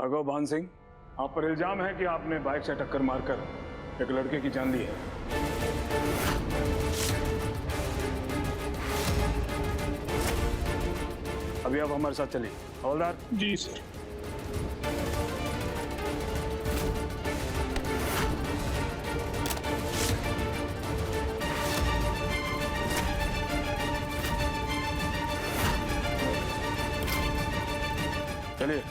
राघव भान सिंह, आप पर इल्जाम है कि आपने बाइक से टक्कर मारकर एक लड़के की जान ली है। अभी आप हमारे साथ चलिए। हवलदार। जी सर। चलिए।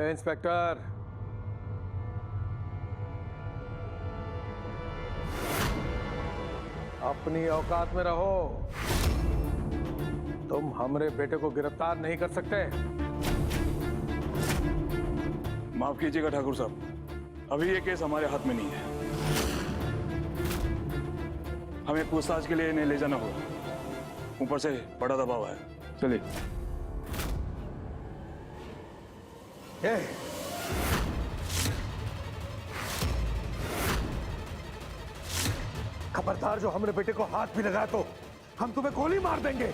इंस्पेक्टर, अपनी औकात में रहो। तुम हमारे बेटे को गिरफ्तार नहीं कर सकते। माफ कीजिएगा ठाकुर साहब, अभी ये केस हमारे हाथ में नहीं है। हमें पूछताछ के लिए इन्हें ले जाना होगा, ऊपर से बड़ा दबाव है। चलिए। खबरदार, जो हमारे बेटे को हाथ भी लगाया तो हम तुम्हें गोली मार देंगे।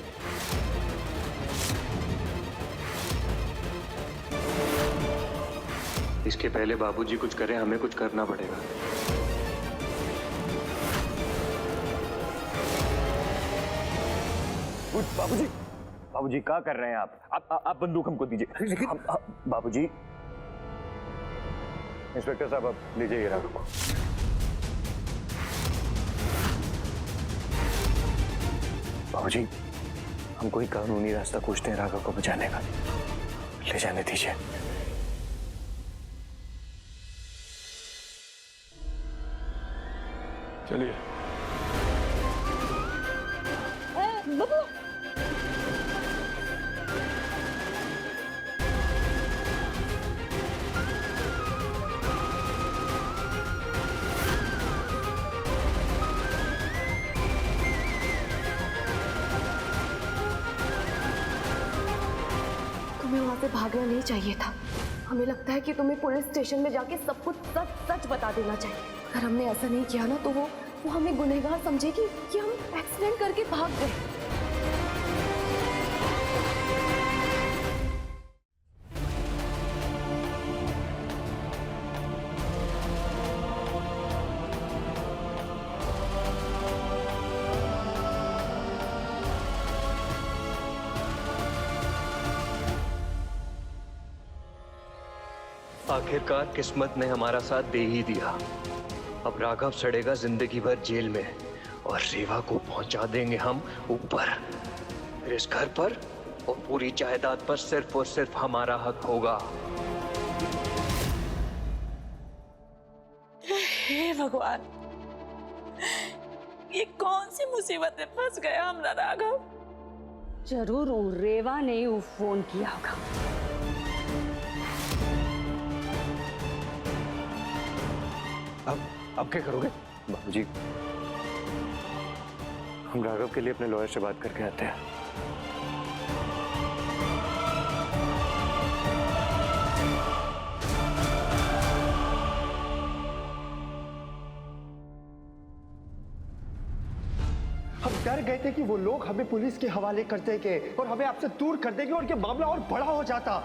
इसके पहले बाबूजी कुछ करें, हमें कुछ करना पड़ेगा। बाबूजी, बाबूजी क्या कर रहे हैं आप बंदूक हमको दीजिए। बाबूजी। इंस्पेक्टर साहब, आप लीजिए ये राघव को। बाबूजी, हम कोई कानूनी रास्ता खोजते हैं राघव को बचाने का, ले जाने दीजिए। चलिए। बाबू, तुम्हें वहां से भागना नहीं चाहिए था। हमें लगता है कि तुम्हें पुलिस स्टेशन में जाके सब कुछ सच सच बता देना चाहिए। अगर हमने ऐसा नहीं किया ना तो वो हमें गुनहगार समझेगी कि हम एक्सीडेंट करके भाग गए। आखिरकार किस्मत ने हमारा साथ दे ही दिया। अब राघव सड़ेगा जिंदगी भर जेल में और रेवा को पहुंचा देंगे हम ऊपर। फिर इस घर पर और पूरी जायदाद पर सिर्फ और सिर्फ हमारा हक होगा। हे भगवान, ये कौन सी मुसीबत में फंस गया हमारा राघव। जरूर वो रेवा ने वो फोन किया होगा। अब क्या करोगे? बाबूजी, हम राघव के लिए अपने लॉयर से बात करके आते हैं। हम डर गए थे कि वो लोग हमें पुलिस के हवाले कर देंगे और हमें आपसे दूर कर देंगे और ये मामला और बड़ा हो जाता।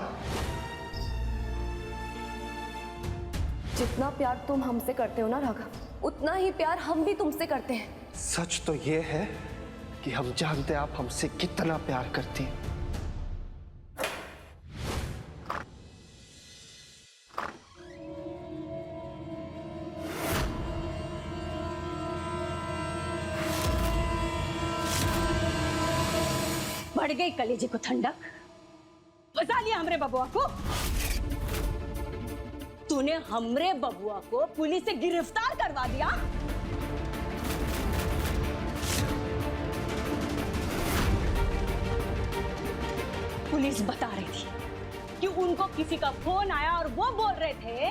जितना प्यार तुम हमसे करते हो ना राघव, उतना ही प्यार हम भी तुमसे करते हैं। सच तो ये है कि हम जानते हैं आप हमसे कितना प्यार करती हैं। बढ़ गई कलेजे को ठंडक, बजा लिया हमरे बबुआ को। तूने हमरे बबुआ को पुलिस से गिरफ्तार करवा दिया। पुलिस बता रही थी कि उनको किसी का फोन आया और वो बोल रहे थे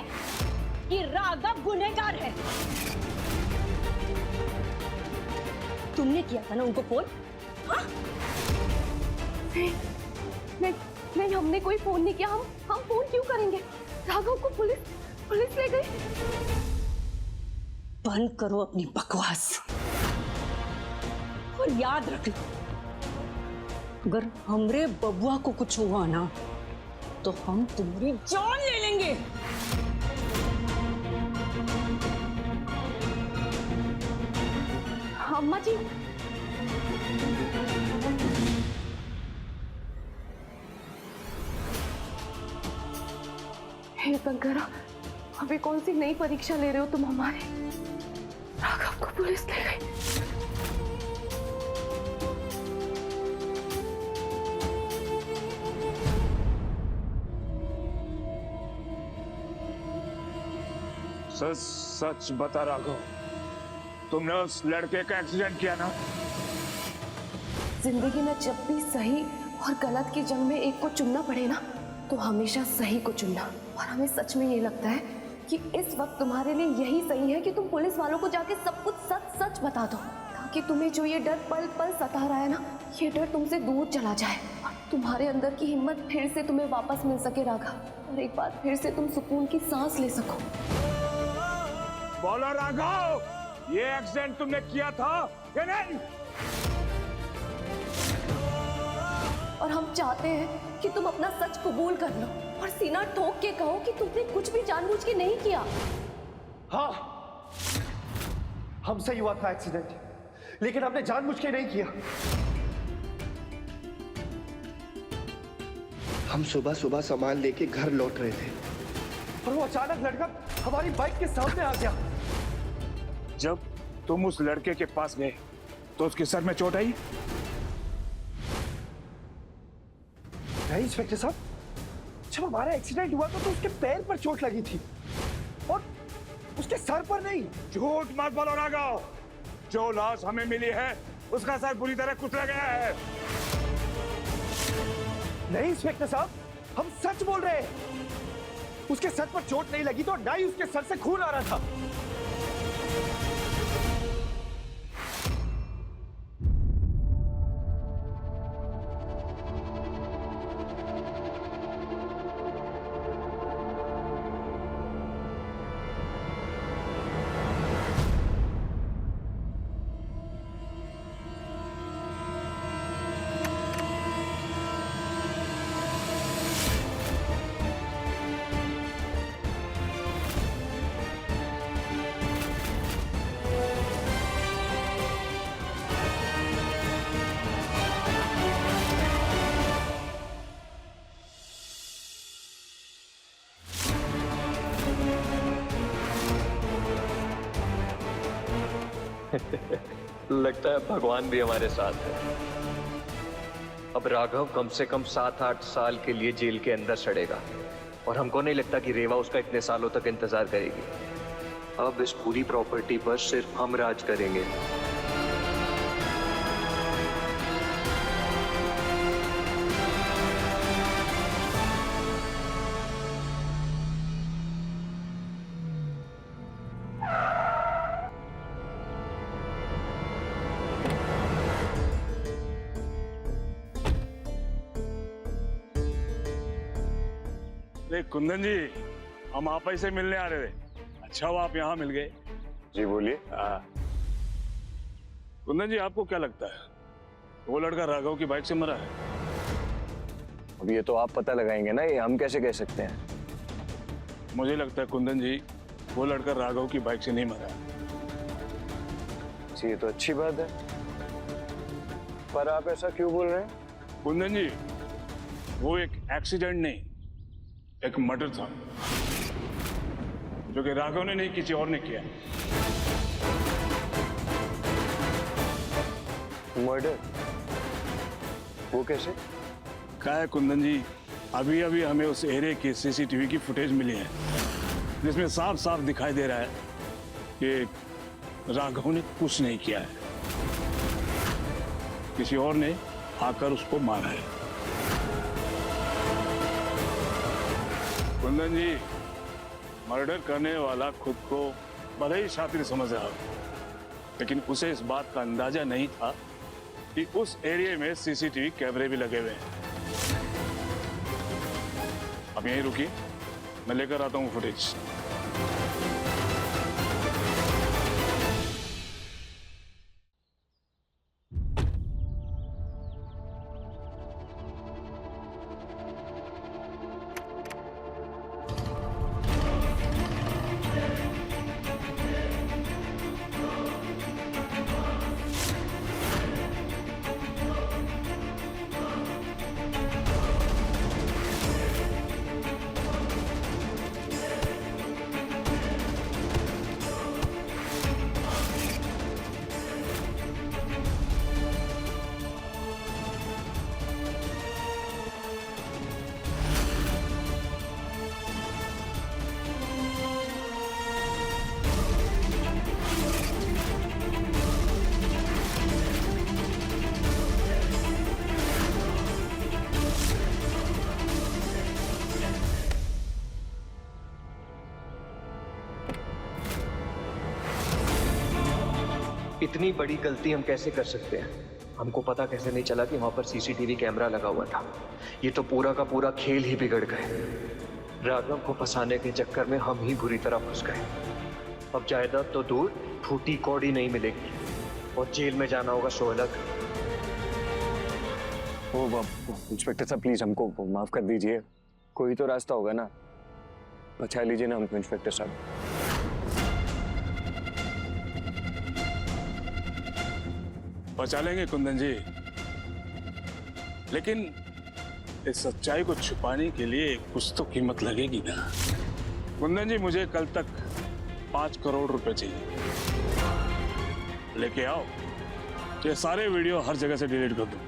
कि राघव गुनहगार है। तुमने किया था ना उनको फोन? हाँ? नहीं, हमने कोई फोन नहीं किया। हम फोन क्यों करेंगे? राघव को पुलिस ले गई। बंद करो अपनी बकवास और याद रख लो, अगर हमरे बबुआ को कुछ हुआ ना तो हम तुम्हारी जान ले लेंगे। अम्मा जी, हे शंकरा, अभी कौन सी नई परीक्षा ले रहे हो तुम हमारे? राघव को पुलिस ले गई। सच सच बता राघव, तुमने उस लड़के का एक्सीडेंट किया ना? जिंदगी में जब भी सही और गलत की जंग में एक को चुनना पड़े ना, तो हमेशा सही को चुनना। और हमें सच में ये लगता है कि इस वक्त तुम्हारे लिए यही सही है कि तुम पुलिस वालों को जाके सब कुछ सच सच बता दो, ताकि तुम्हें जो ये डर पल पल सता रहा है ना, ये डर तुमसे दूर चला जाए और तुम्हारे अंदर की हिम्मत फिर से तुम्हें वापस मिल सके राघव, और एक बार फिर से तुम सुकून की सांस ले सको। बोलो राघव, ये एक्सीडेंट तुमने किया था या नहीं? और हम चाहते हैं कि तुम अपना सच कबूल कर लो और सीना ठोक के कहो कि तुमने कुछ भी जानबूझ के नहीं किया। हाँ, हमसे ही हुआ था एक्सीडेंट, लेकिन हमने जानबूझ के नहीं किया। हम सुबह सुबह सामान लेके घर लौट रहे थे और वो अचानक लड़का हमारी बाइक के सामने आ गया। जब तुम उस लड़के के पास गए तो उसके सर में चोट आई? नहीं इंस्पेक्टर साहब, जब हमारा एक्सीडेंट हुआ तो उसके पैर पर चोट लगी थी और उसके सर पर नहीं। झूठ मत बोलो राघव, जो लाश हमें मिली है उसका सर बुरी तरह कुचला गया है। नहीं इंस्पेक्टर साहब, हम सच बोल रहे हैं। उसके सर पर चोट नहीं लगी तो ना ही उसके सर से खून आ रहा था। लगता है भगवान भी हमारे साथ है। अब राघव कम से कम 7-8 साल के लिए जेल के अंदर सड़ेगा और हमको नहीं लगता कि रेवा उसका इतने सालों तक इंतजार करेगी। अब इस पूरी प्रॉपर्टी पर सिर्फ हम राज करेंगे। कुंदन जी, हम आप ही से मिलने आ रहे थे। अच्छा हुआ आप यहाँ मिल गए। जी बोलिए। कुंदन जी, आपको क्या लगता है वो लड़का राघव की बाइक से मरा है? अब ये तो आप पता लगाएंगे ना, ये हम कैसे कह सकते हैं? मुझे लगता है कुंदन जी, वो लड़का राघव की बाइक से नहीं मरा। जी ये तो अच्छी बात है, पर आप ऐसा क्यों बोल रहे हैं? कुंदन जी, वो एक एक्सीडेंट नहीं, एक मर्डर था, जो कि राघव ने नहीं, किसी और ने किया। मर्डर? वो कैसे? क्या है कुंदन जी, अभी अभी हमें उस एरिया की सीसीटीवी की फुटेज मिली है, जिसमें साफ साफ दिखाई दे रहा है कि राघव ने कुछ नहीं किया है, किसी और ने आकर उसको मारा है। कुंदन जी, मर्डर करने वाला खुद को बड़ा ही शातिर समझ रहा है, लेकिन उसे इस बात का अंदाजा नहीं था कि उस एरिया में सीसीटीवी कैमरे भी लगे हुए हैं। अब यहीं रुकिए, मैं लेकर आता हूँ फुटेज। इतनी बड़ी गलती हम कैसे कर सकते हैं? हमको पता कैसे नहीं चला कि वहां पर सीसीटीवी कैमरा लगा हुआ था? ये तो पूरा का पूरा खेल ही बिगड़ गए। राघव को फंसाने के चक्कर में हम ही बुरी तरह फंस गए। अब जायदाद तो दूर, फूटी कौड़ी नहीं मिलेगी और जेल में जाना होगा सोहलग। इंस्पेक्टर साहब प्लीज हमको माफ कर दीजिए, कोई तो रास्ता होगा ना, बचा लीजिए ना हमको इंस्पेक्टर साहब। बचा लेंगे कुंदन जी, लेकिन इस सच्चाई को छुपाने के लिए कुछ तो कीमत लगेगी ना। कुंदन जी, मुझे कल तक 5 करोड़ रुपए चाहिए। लेके आओ, ये सारे वीडियो हर जगह से डिलीट कर दो।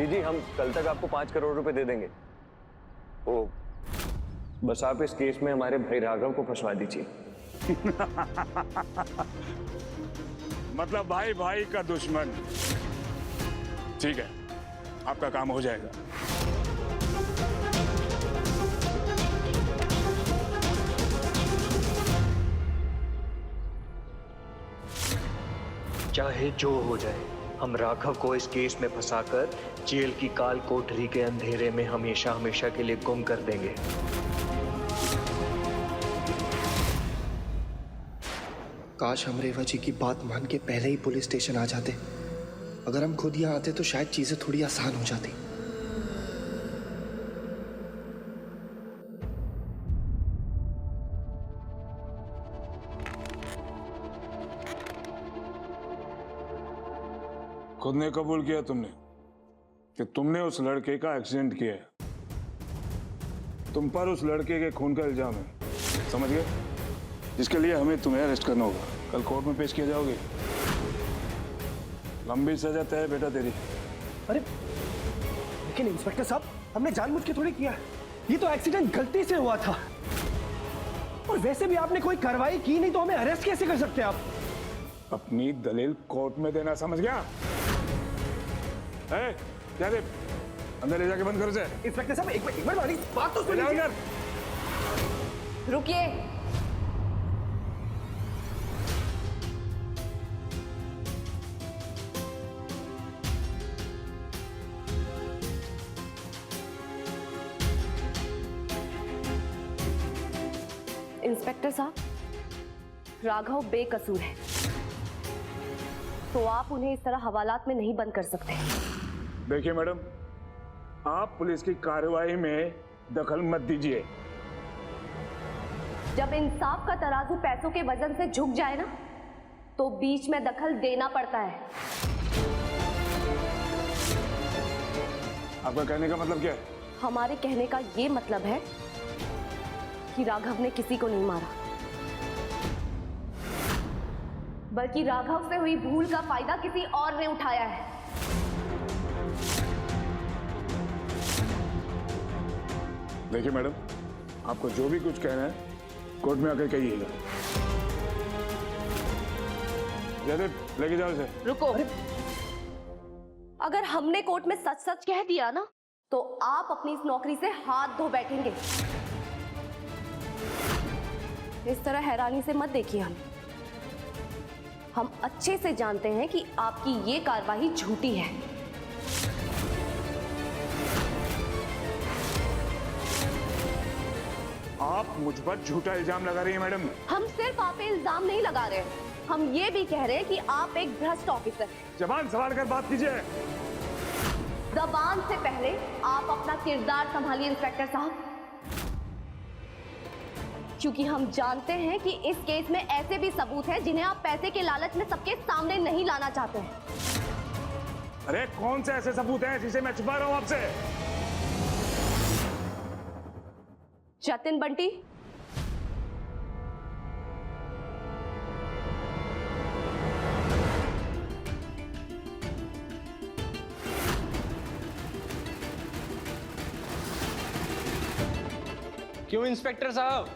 जी हम कल तक आपको 5 करोड़ रुपए दे देंगे। ओ, बस आप इस केस में हमारे भाई राघव को फंसवा दीजिए। मतलब भाई भाई का दुश्मन। ठीक है, आपका काम हो जाएगा। चाहे जो हो जाए, हम राघव को इस केस में फंसाकर जेल की काल कोठरी के अंधेरे में हमेशा हमेशा के लिए गुम कर देंगे। काश हम रेवा जी की बात मान के पहले ही पुलिस स्टेशन आ जाते। अगर हम खुद यहाँ आते तो शायद चीजें थोड़ी आसान हो जाती। खुद ने कबूल किया तुमने कि तुमने उस लड़के का एक्सीडेंट किया है। तुम पर उस लड़के के खून का इल्जाम है, समझ गए? जिसके लिए हमें तुम्हें अरेस्ट करना होगा। कल कोर्ट में पेश किया जाओगे। लंबी सजा तय है बेटा तेरी। अरे लेकिन इंस्पेक्टर साहब, हमने जानबूझ के थोड़ी किया, ये तो एक्सीडेंट गलती से हुआ था। और वैसे भी आपने कोई कार्रवाई की नहीं तो हमें अरेस्ट कैसे कर सकते आप? अपनी दलील कोर्ट में देना, समझ गया? क्या दे? अंदर ले जाके बंद करो से। इंस्पेक्टर साहब एक मिनट हमारी बात तो सुनिए। अंदर रुकिए। इंस्पेक्टर साहब, राघव बेकसूर है, तो आप उन्हें इस तरह हवालात में नहीं बंद कर सकते। देखिए मैडम, आप पुलिस की कार्रवाई में दखल मत दीजिए। जब इंसाफ का तराजू पैसों के वजन से झुक जाए ना, तो बीच में दखल देना पड़ता है। आपका कहने का मतलब क्या है? हमारे कहने का ये मतलब है कि राघव ने किसी को नहीं मारा, बल्कि राघव से हुई भूल का फायदा किसी और ने उठाया है। देखिए मैडम, आपको जो भी कुछ कहना है कोर्ट में आकर कहिएगा। जयदेव, लेके जाओ इसे। रुको। अगर हमने कोर्ट में सच सच कह दिया ना, तो आप अपनी इस नौकरी से हाथ धो बैठेंगे। इस तरह हैरानी से मत देखिए हम अच्छे से जानते हैं कि आपकी ये कार्रवाई झूठी है। आप मुझ पर झूठा इल्जाम लगा रही हैं मैडम। हम सिर्फ आप पे इल्जाम नहीं लगा रहे, हम ये भी कह रहे हैं कि आप एक भ्रष्ट ऑफिसर हैं। जबान संभाल कर बात कीजिए। जबान से पहले आप अपना किरदार संभालिए इंस्पेक्टर साहब, क्योंकि हम जानते हैं कि इस केस में ऐसे भी सबूत हैं जिन्हें आप पैसे के लालच में सबके सामने नहीं लाना चाहते हैं। अरे कौन से ऐसे सबूत हैं जिसे मैं छुपा रहा हूं आपसे? जतिन बंटी, क्यों इंस्पेक्टर साहब,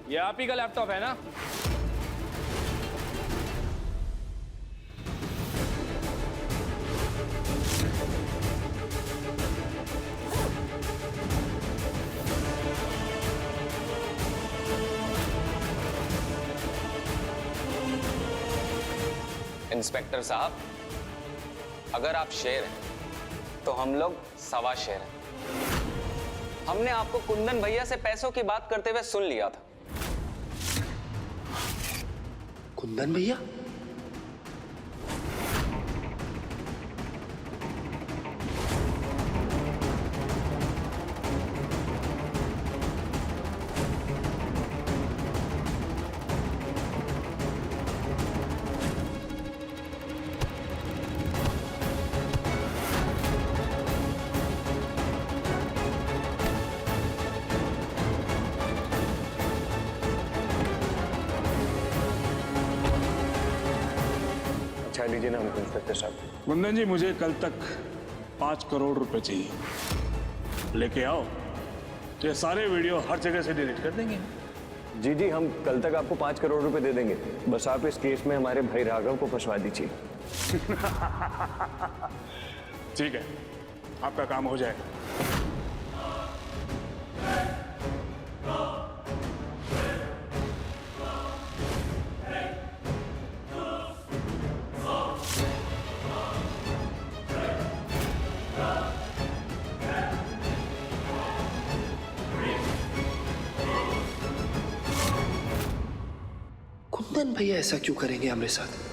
ये आप ही का लैपटॉप है ना? इंस्पेक्टर साहब, अगर आप शेर हैं तो हम लोग सवा शेर हैं। हमने आपको कुंदन भैया से पैसों की बात करते हुए सुन लिया था। कुंदन भैया? अच्छा लीजिए ना हमको इंस्पेक्टर साहब। कुंदन जी, मुझे कल तक 5 करोड़ रुपए चाहिए। लेके आओ, ये सारे वीडियो हर जगह से डिलीट कर देंगे। जी जी, हम कल तक आपको 5 करोड़ रुपए दे देंगे। बस आप इस केस में हमारे भाई राघव को फंसवा दीजिए। ठीक है, आपका काम हो जाएगा। कुंदन भैया ऐसा क्यों करेंगे हमारे साथ?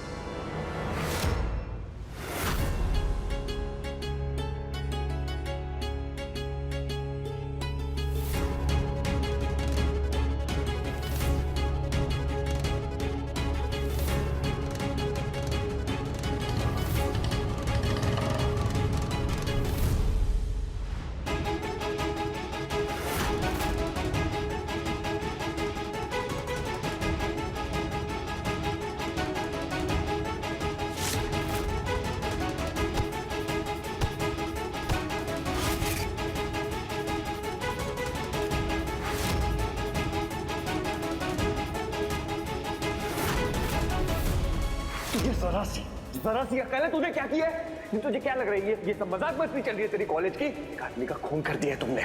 ये जरा सी अकल है तुझे? क्या किया है? तुझे क्या लग रही है ये सब मजाक मस्ती चल रही है तेरी कॉलेज की? एक आदमी का खून कर दिया तुमने।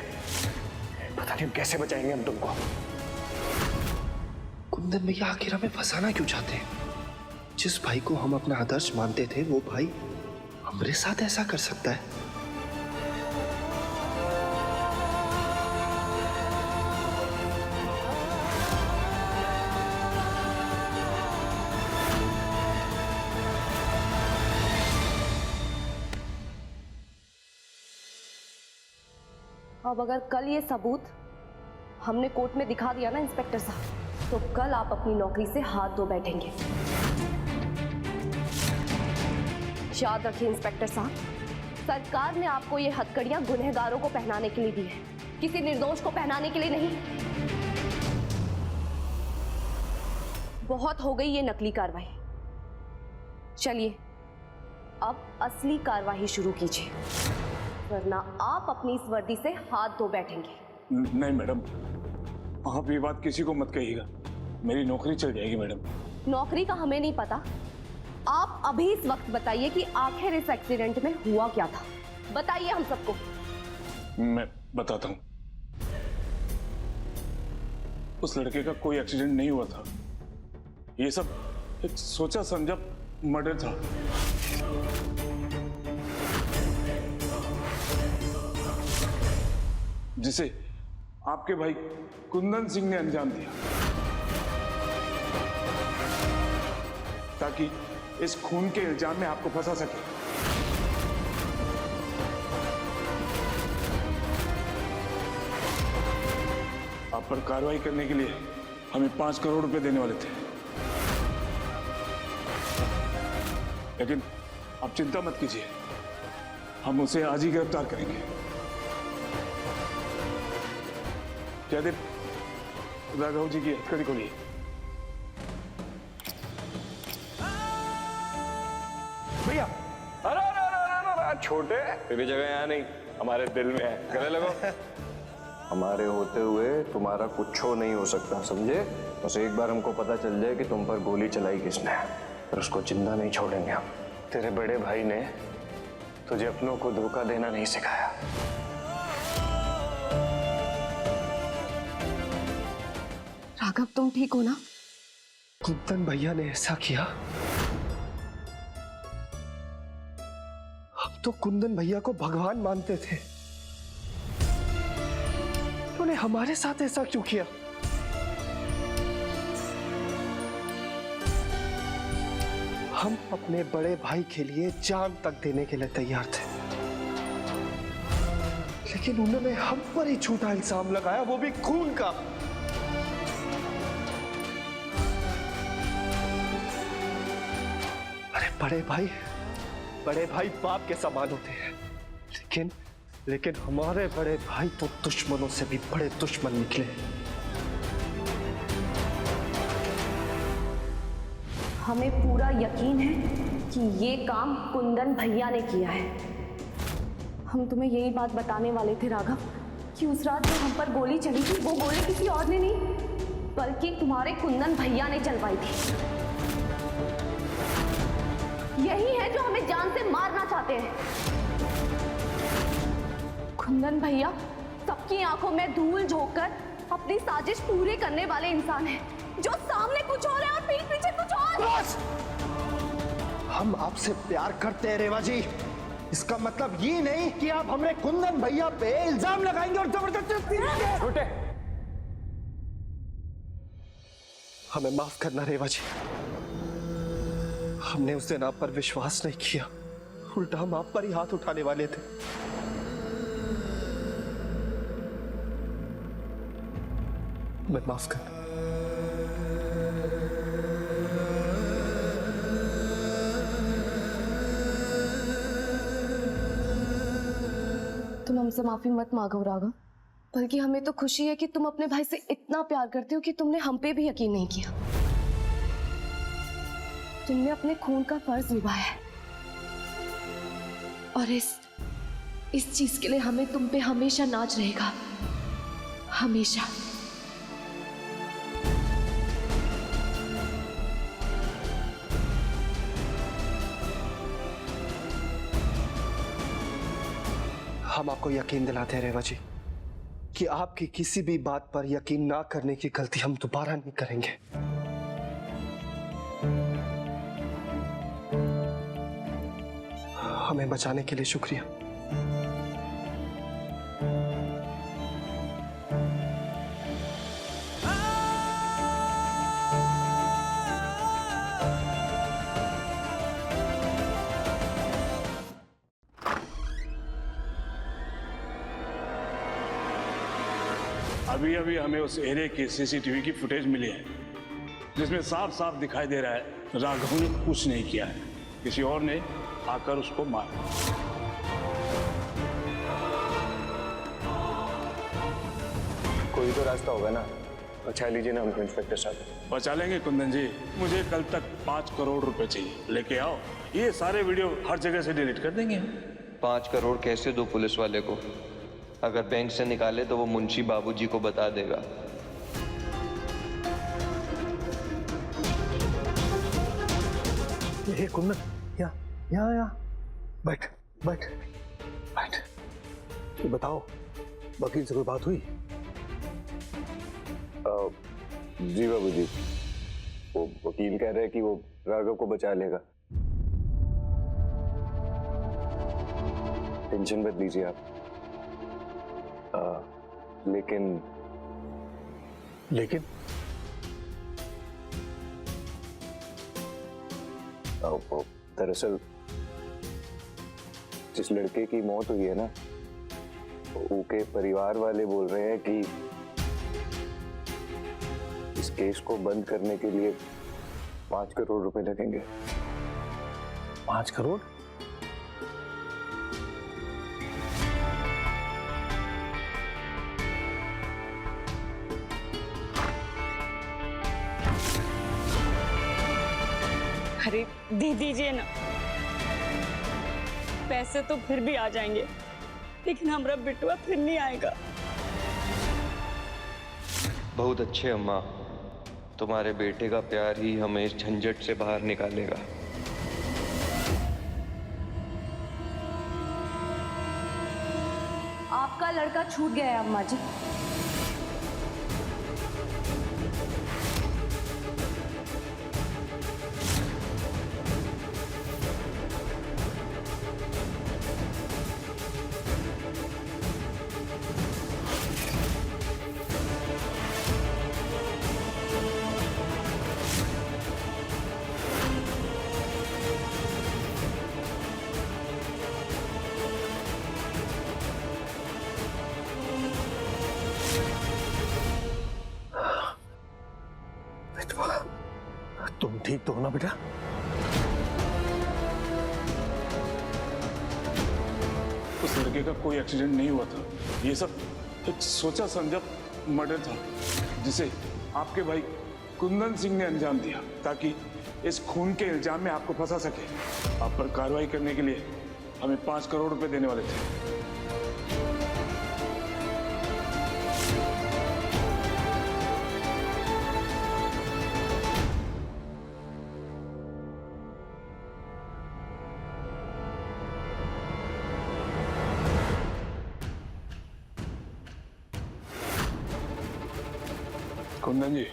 पता नहीं हम कैसे बचाएंगे हम तुमको। कुंदन भैया आखिर हमें फंसाना क्यों चाहते हैं? जिस भाई को हम अपना आदर्श मानते थे वो भाई हमारे साथ ऐसा कर सकता है? अब अगर कल ये सबूत हमने कोर्ट में दिखा दिया ना इंस्पेक्टर साहब, तो कल आप अपनी नौकरी से हाथ धो बैठेंगे। याद रखिए इंस्पेक्टर साहब, सरकार ने आपको ये हथकड़ियां गुनहगारों को पहनाने के लिए दी है, किसी निर्दोष को पहनाने के लिए नहीं। बहुत हो गई ये नकली कार्रवाई। चलिए अब असली कार्रवाई शुरू कीजिए, वरना आप अपनी इस वर्दी से हाथ धो बैठेंगे। नहीं मैडम, आप ये बात किसी को मत कहिएगा, मेरी नौकरी चल जाएगी मैडम। नौकरी का हमें नहीं पता, आप अभी इस वक्त बताइए कि आखिर इस एक्सीडेंट में हुआ क्या था। बताइए हम सबको। मैं बताता हूँ, उस लड़के का कोई एक्सीडेंट नहीं हुआ था। ये सब एक सोचा समझा मर्डर था। जिसे आपके भाई कुंदन सिंह ने अंजाम दिया, ताकि इस खून के इल्जाम में आपको फंसा सके। आप पर कार्रवाई करने के लिए हमें 5 करोड़ रुपए देने वाले थे, लेकिन आप चिंता मत कीजिए, हम उसे आज ही गिरफ्तार करेंगे। जयदेव, राघव जी की हथकड़ी खोलिए। भैया अरे छोटे, तेरी जगह यहाँ नहीं, हमारे दिल में है। गले लगो। हमारे होते हुए तुम्हारा कुछ नहीं हो सकता, समझे? बस एक बार हमको पता चल जाए कि तुम पर गोली चलाई किसने, पर उसको जिंदा नहीं छोड़ेंगे हम। तेरे बड़े भाई ने तुझे अपनों को धोखा देना नहीं सिखाया। राघव तुम ठीक हो ना? कुंदन भैया ने ऐसा किया तो कुंदन भैया को भगवान मानते थे, उन्होंने हमारे साथ ऐसा क्यों किया? हम अपने बड़े भाई के लिए जान तक देने के लिए तैयार थे, लेकिन उन्होंने हम पर ही झूठा इल्जाम लगाया, वो भी खून का। अरे बड़े भाई बाप के समान होते हैं, लेकिन हमारे बड़े भाई तो दुश्मनों से भी बड़े दुश्मन निकले। हमें पूरा यकीन है कि ये काम कुंदन भैया ने किया है। हम तुम्हें यही बात बताने वाले थे राघव कि उस रात जो हम पर गोली चली थी वो गोली किसी और ने नहीं बल्कि तुम्हारे कुंदन भैया ने चलवाई थी। यही है जो हमें जान से मारना चाहते हैं। कुंदन भैया सबकी आंखों में धूल झोंककर अपनी साजिश पूरी करने वाले इंसान हैं, जो सामने कुछ और है और पीठ पीछे कुछ और। बस! हम आपसे प्यार करते हैं रेवा जी, इसका मतलब ये नहीं कि आप हमें कुंदन भैया पे इल्जाम लगाएंगे और जबरदस्ती। छोटे, हमें माफ करना रेवा जी, हमने उस दिन आप पर विश्वास नहीं किया, उल्टा हम आप पर ही हाथ उठाने वाले थे। हमें माफ करना। तुम हमसे माफी मत मांगो राघव, बल्कि हमें तो खुशी है कि तुम अपने भाई से इतना प्यार करते हो कि तुमने हम पे भी यकीन नहीं किया। तुमने अपने खून का फर्ज निभाया है और इस चीज के लिए हमें तुम पे हमेशा नाज रहेगा, हमेशा। हम आपको यकीन दिलाते हैं रेवा जी कि आपकी किसी भी बात पर यकीन ना करने की गलती हम दोबारा नहीं करेंगे। हमें बचाने के लिए शुक्रिया। अभी हमें उस एरिया की सीसीटीवी की फुटेज मिली है, जिसमें साफ साफ दिखाई दे रहा है राघव ने कुछ नहीं किया है, किसी और ने आकर उसको मारा। कोई तो रास्ता होगा ना, बचा लीजिए ना हमको इंस्पेक्टर साहब। बचा लेंगे कुंदन जी, मुझे कल तक 5 करोड़ रुपए चाहिए, लेके आओ। ये सारे वीडियो हर जगह से डिलीट कर देंगे। 5 करोड़ कैसे दो पुलिस वाले को? अगर बैंक से निकाले तो वो मुंशी बाबूजी को बता देगा। ये कुंदन, यहाँ बैठ। ये बताओ, वकील से कोई बात हुई? जी बाबूजी, वो वकील कह रहे हैं कि वो राघव को बचा लेगा। टेंशन मत लीजिए आप। लेकिन दरअसल जिस लड़के की मौत हुई है ना, उनके परिवार वाले बोल रहे हैं कि इस केस को बंद करने के लिए 5 करोड़ रुपए लगेंगे। 5 करोड़? अरे दे दीजिए ना, पैसे तो फिर भी आ जाएंगे, लेकिन हमारा बिटुआ फिर नहीं आएगा। बहुत अच्छे अम्मा, तुम्हारे बेटे का प्यार ही हमें इस झंझट से बाहर निकालेगा। आपका लड़का छूट गया है अम्मा जी। मितवा, तुम ठीक तो हो ना बेटा? उस लड़के का कोई एक्सीडेंट नहीं हुआ था। ये सब एक सोचा समझा मर्डर था जिसे आपके भाई कुंदन सिंह ने अंजाम दिया ताकि इस खून के इल्जाम में आपको फंसा सके। आप पर कार्रवाई करने के लिए हमें 5 करोड़ रुपए देने वाले थे। कुंदन जी,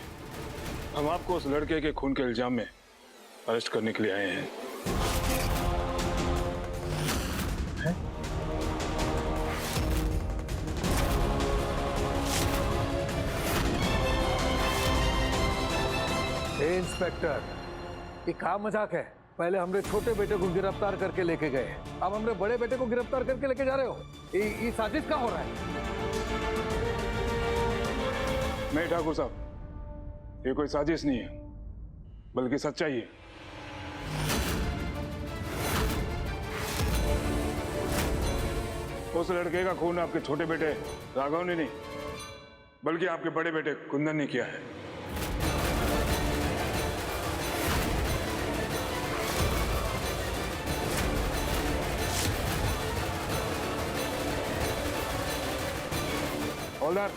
हम आपको उस लड़के के खून के इल्जाम में अरेस्ट करने के लिए आए हैं। इंस्पेक्टर, ये क्या मजाक है? पहले हमरे छोटे बेटे को गिरफ्तार करके लेके गए, अब हमरे बड़े बेटे को गिरफ्तार करके लेके जा रहे हो। ये साजिश क्या हो रहा है? नहीं ठाकुर साहब, ये कोई साजिश नहीं है बल्कि सच्चाई है। उस लड़के का खून आपके छोटे बेटे राघव ने नहीं बल्कि आपके बड़े बेटे कुंदन ने किया है। हवलदार,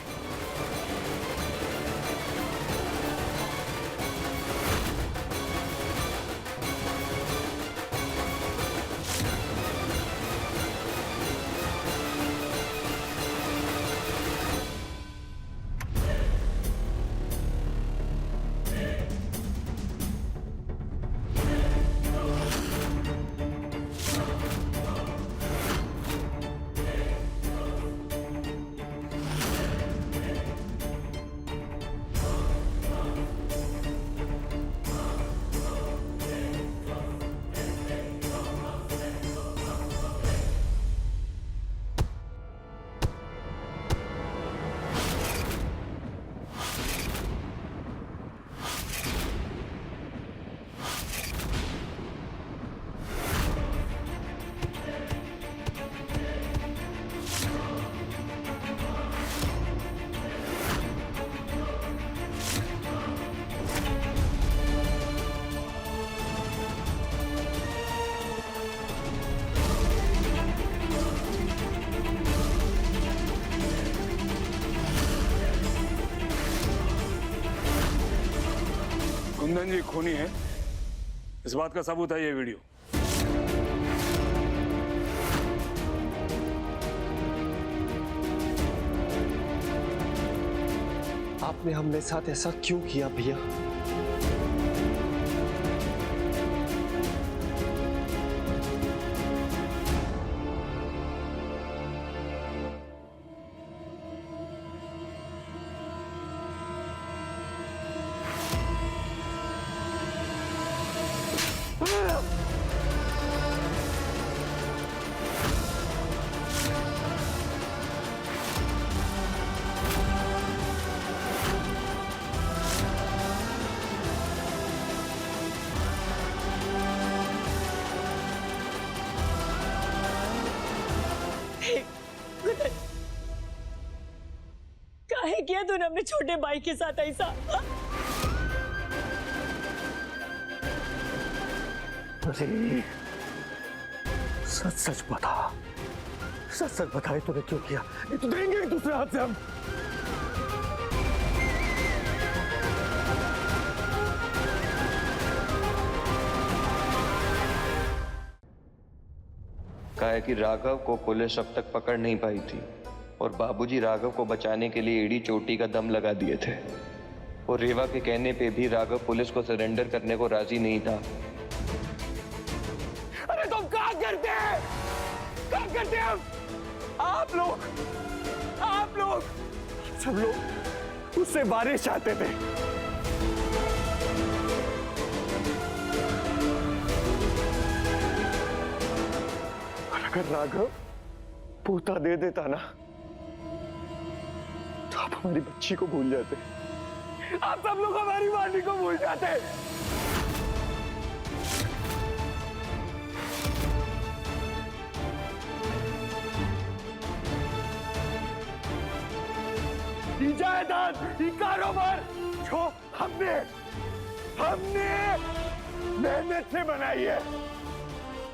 कुंदन जी खूनी है, इस बात का सबूत है ये वीडियो। आपने हमने साथ ऐसा क्यों किया भैया? काहे किया तूने अपने छोटे भाई के साथ ऐसा? अरे सच सच बता, सच सच बताए तूने क्यों किया? ये तो देंगे एक दूसरे हाथ से हम। कहा है कि राघव को पुलिस अब तक पकड़ नहीं पाई थी और बाबूजी राघव को बचाने के लिए एड़ी चोटी का दम लगा दिए थे। और रेवा के कहने पे भी राघव पुलिस को सरेंडर करने को राजी नहीं था। अरे तुम क्या करते हैं? क्या करते हैं आप लोग सब लोग उससे बारिश चाहते थे। और अगर राघव पोता दे देता ना तो आप हमारी बच्ची को भूल जाते। आप सब लोग हमारी वाणी को भूल जाते हैं। ये जायदाद, ये कारोबार जो हमने मेहनत से बनाई है,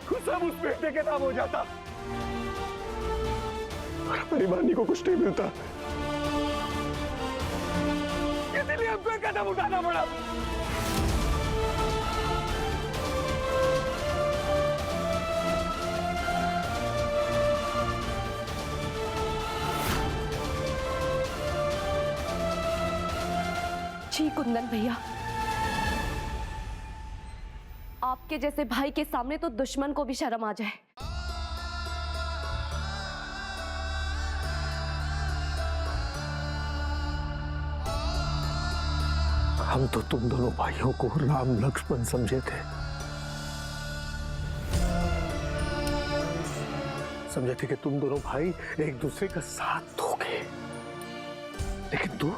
वो सब उस बेटे के नाम हो जाता और हमारी वाणी को कुछ नहीं मिलता। इसलिए हमको एक कदम उठाना पड़ा। जी कुंदन भैया, आपके जैसे भाई के सामने तो दुश्मन को भी शर्म आ जाए। हम तो तुम दोनों भाइयों को राम लक्ष्मण समझे थे, समझे थे कि तुम दोनों भाई एक दूसरे का साथ दोगे, लेकिन तू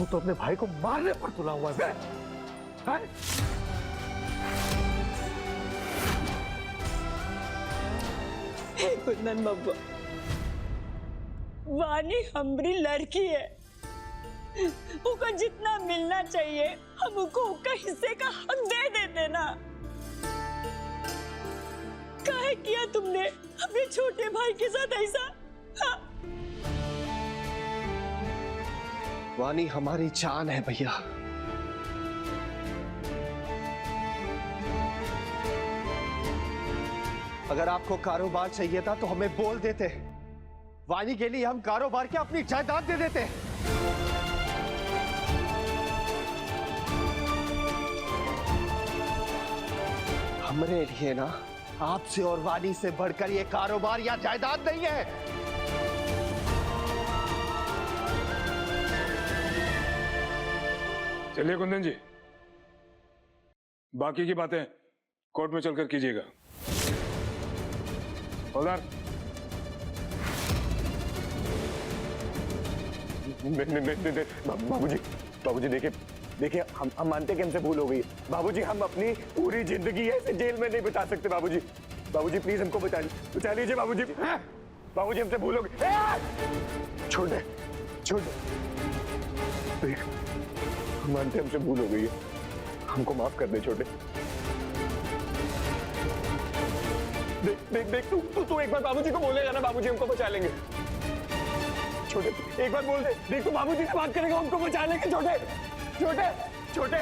तो अपने भाई को मारने पर तुला हुआ है। कुंदन बब्बा, वानी हमारी लड़की है, उनको जितना मिलना चाहिए हम उनको उसका हिस्से का हक दे देते ना। काहे किया तुमने अपने छोटे भाई के साथ ऐसा? हाँ? वानी हमारी जान है भैया। अगर आपको कारोबार चाहिए था तो हमें बोल देते, वानी के लिए हम कारोबार के अपनी जायदाद दे देते। हमारे लिए ना आपसे और वानी से बढ़कर ये कारोबार या जायदाद नहीं है। चलिए कुंदन जी, बाकी की बातें कोर्ट में चलकर कीजिएगा। हवलदार, बाबूजी देखिए हम मानते कि हमसे भूल हो गई। बाबूजी हम अपनी पूरी जिंदगी ऐसे जेल में नहीं बिता सकते। बाबूजी प्लीज हमको बचा लीजिए बाबूजी। बाबूजी हमसे भूल हो गई। छोड़ दे। हम मानते हमसे भूल हो गई है, हमको माफ कर दे छोटे। देख तू एक बार बाबूजी को बोलेगा ना, बाबूजी हमको बचा लेंगे। छोटे एक बार बोल दे, देख तू बाबूजी से बात करेगा, हमको बचा लेंगे। छोटे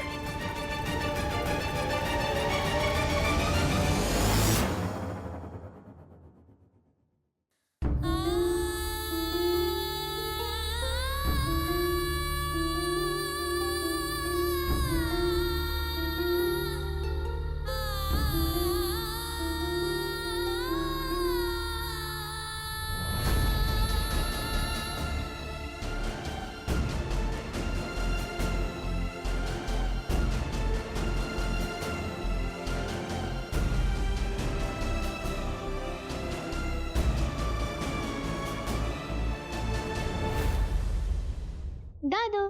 दादू,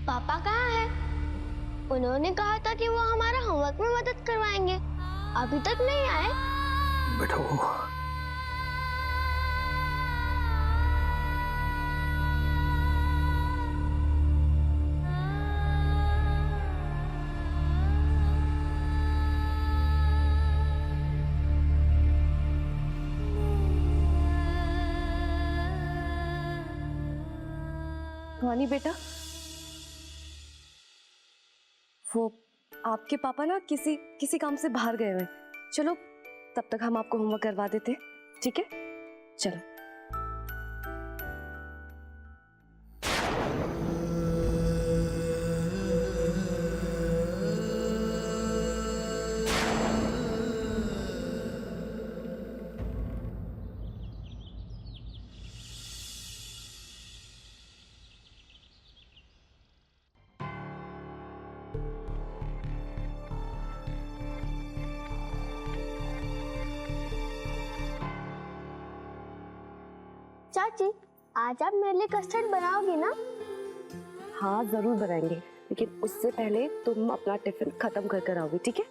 पापा कहाँ है? उन्होंने कहा था कि वो हमारा होमवर्क में मदद करवाएंगे, अभी तक नहीं आए। बेटा वानी बेटा, वो आपके पापा ना किसी काम से बाहर गए हुए। चलो तब तक हम आपको होमवर्क करवा देते, ठीक है? चलो। चाची, आज आप मेरे लिए कस्टर्ड बनाओगी ना? हाँ जरूर बनाएंगे, लेकिन उससे पहले तुम अपना टिफिन खत्म कर कर आओगी, ठीक है?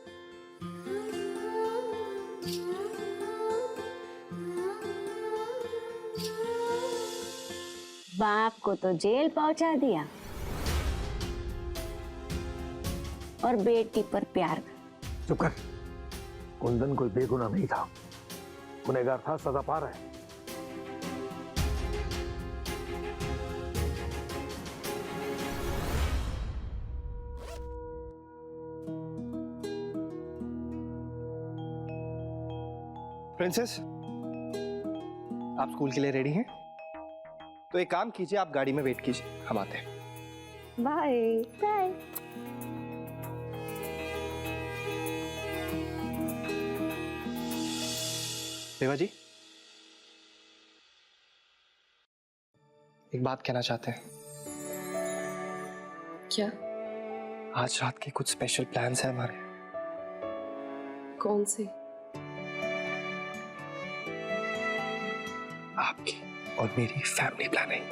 बाप को तो जेल पहुंचा दिया और बेटी पर प्यार। चुप कर। कुंदन कोई बेगुनाह नहीं था, गुनहगार था, सजा पा रहा है। प्रिंसेस, आप स्कूल के लिए रेडी हैं? तो एक काम कीजिए, आप गाड़ी में वेट कीजिए, हम आते हैं। Bye bye. रेवा जी, एक बात कहना चाहते हैं। क्या? आज रात के कुछ स्पेशल प्लान्स हैं हमारे। कौन से? आपकी और मेरी फैमिली प्लानिंग।